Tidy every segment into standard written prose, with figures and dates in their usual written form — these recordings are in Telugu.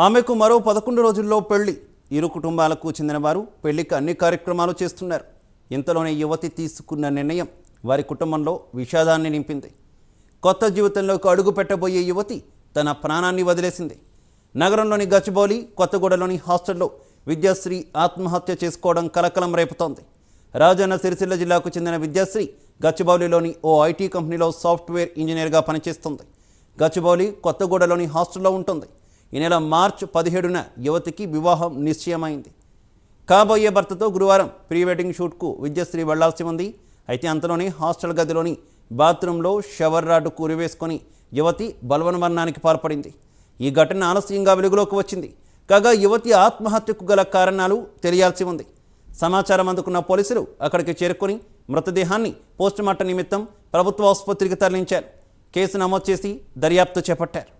ఆమెకు మరో 11 రోజుల్లో పెళ్లి. ఇరు కుటుంబాలకు చెందిన వారు పెళ్లికి అన్ని కార్యక్రమాలు చేస్తున్నారు. ఇంతలోనే యువతి తీసుకున్న నిర్ణయం వారి కుటుంబంలో విషాదాన్ని నింపింది. కొత్త జీవితంలోకి అడుగు పెట్టబోయే యువతి తన ప్రాణాన్ని వదిలేసింది. నగరంలోని గచ్చిబౌలి, కొత్తగూడలోని హాస్టల్లో విద్యాశ్రీ ఆత్మహత్య చేసుకోవడం కలకలం రేపుతోంది. రాజన్న సిరిసిల్ల జిల్లాకు చెందిన విద్యాశ్రీ గచ్చిబౌలిలోని ఓ ఐటీ కంపెనీలో సాఫ్ట్వేర్ ఇంజనీర్గా పనిచేస్తుంది. గచ్చిబౌలి, కొత్తగూడలోని హాస్టల్లో ఉంటుంది. ఈ నెల మార్చి 17న యువతికి వివాహం నిశ్చయమైంది. కాబోయే భర్తతో గురువారం ప్రీ వెడ్డింగ్ షూట్కు విద్యాశ్రీ వెళ్లాల్సి ఉంది. అయితే అంతలోనే హాస్టల్ గదిలోని బాత్రూంలో షవర్ రాడ్ కూరివేసుకొని యువతి బలవన్మరణానికి పాల్పడింది. ఈ ఘటన ఆలస్యంగా వెలుగులోకి వచ్చింది. కాగా యువతి ఆత్మహత్యకు గల కారణాలు తెలియాల్సి ఉంది. సమాచారం అందుకున్న పోలీసులు అక్కడికి చేరుకొని మృతదేహాన్ని పోస్టుమార్టం నిమిత్తం ప్రభుత్వ ఆసుపత్రికి తరలించారు. కేసు నమోదు చేసి దర్యాప్తు చేపట్టారు.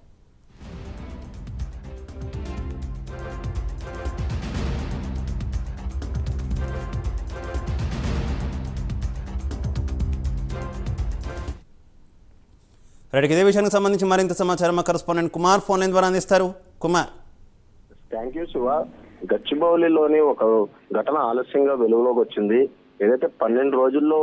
రైట్, ఇదే విషయానికి సంబంధించి మరింత సమాచారం మా కరెస్పాండెంట్ కుమార్ ఫోన్ లైన్ ద్వారా అందిస్తారు. కుమార్. Thank you Shiva. గచ్చిబౌలిలోని ఒక ఘటన ఆలస్యంగా వెలుగులోకి వచ్చింది. ఏదైతే 12 రోజుల్లో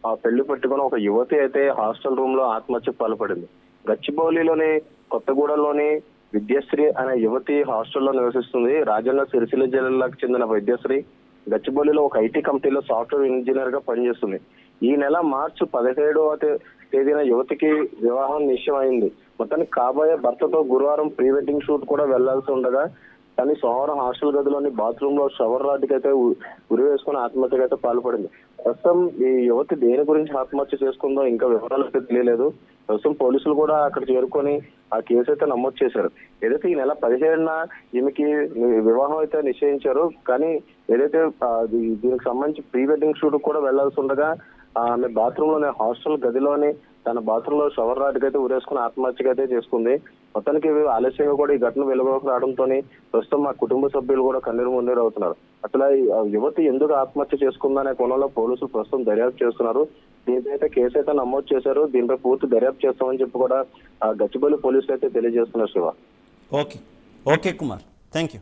ఆ పెళ్లి పెట్టుకుని ఒక యువతి అయితే హాస్టల్ రూమ్ లో ఆత్మహత్యకు పాల్పడింది. గచ్చిబౌలిలోని కొత్తగూడలోని విద్యాశ్రీ అనే యువతి హాస్టల్లో నివసిస్తుంది. రాజన్న సిరిసిల్ల జిల్లాకు చెందిన విద్యాశ్రీ గచ్చిబౌలిలో ఒక ఐటీ కంపెనీలో సాఫ్ట్వేర్ ఇంజనీర్ గా పనిచేస్తుంది. ఈ నెల మార్చి 17వ తేదీన యువతికి వివాహం నిశ్చయమైంది. మొత్తానికి కాబోయే భర్తతో గురువారం ప్రీ వెడ్డింగ్ షూట్ కూడా వెళ్లాల్సి ఉండగా కానీ సోమవారం హాస్టల్ గదిలోని బాత్రూమ్ లో షవర్ రాడ్కి అయితే ఉరి వేసుకుని ఆత్మహత్యకు అయితే పాల్పడింది. ప్రస్తుతం ఈ యువతి దేని గురించి ఆత్మహత్య చేసుకుందో ఇంకా వివరాలు అయితే తెలియలేదు. ప్రస్తుతం పోలీసులు కూడా అక్కడ చేరుకొని ఆ కేసు అయితే నమోదు చేశారు. ఏదైతే ఈ నెల 17న ఈమెకి వివాహం అయితే నిశ్చయించారు. కానీ ఏదైతే దీనికి సంబంధించి ప్రీ వెడ్డింగ్ షూట్ కూడా వెళ్లాల్సి ఉండగా ఆమె బాత్రూమ్ లోనే హాస్టల్ గదిలోని తన బాత్రూమ్ లో షవర్ రాడ్కి అయితే ఉరేసుకుని ఆత్మహత్యకు అయితే చేసుకుంది. మొత్తానికి ఆలస్యంగా కూడా ఈ ఘటన వెలుగులోకి రావడంతో ప్రస్తుతం మా కుటుంబ సభ్యులు కూడా కన్నీరు మున్నీరు అవుతున్నారు. అసలు యువతి ఎందుకు ఆత్మహత్య చేసుకుందనే కోణంలో పోలీసులు ప్రస్తుతం దర్యాప్తు చేస్తున్నారు. దీనిపై అయితే కేసు అయితే నమోదు చేశారు. దీనిపై పూర్తి దర్యాప్తు చేస్తామని చెప్పి కూడా గచ్చిబౌలి పోలీసులు అయితే తెలియజేస్తున్నారు. Shiva. Okay Kumar, thank you.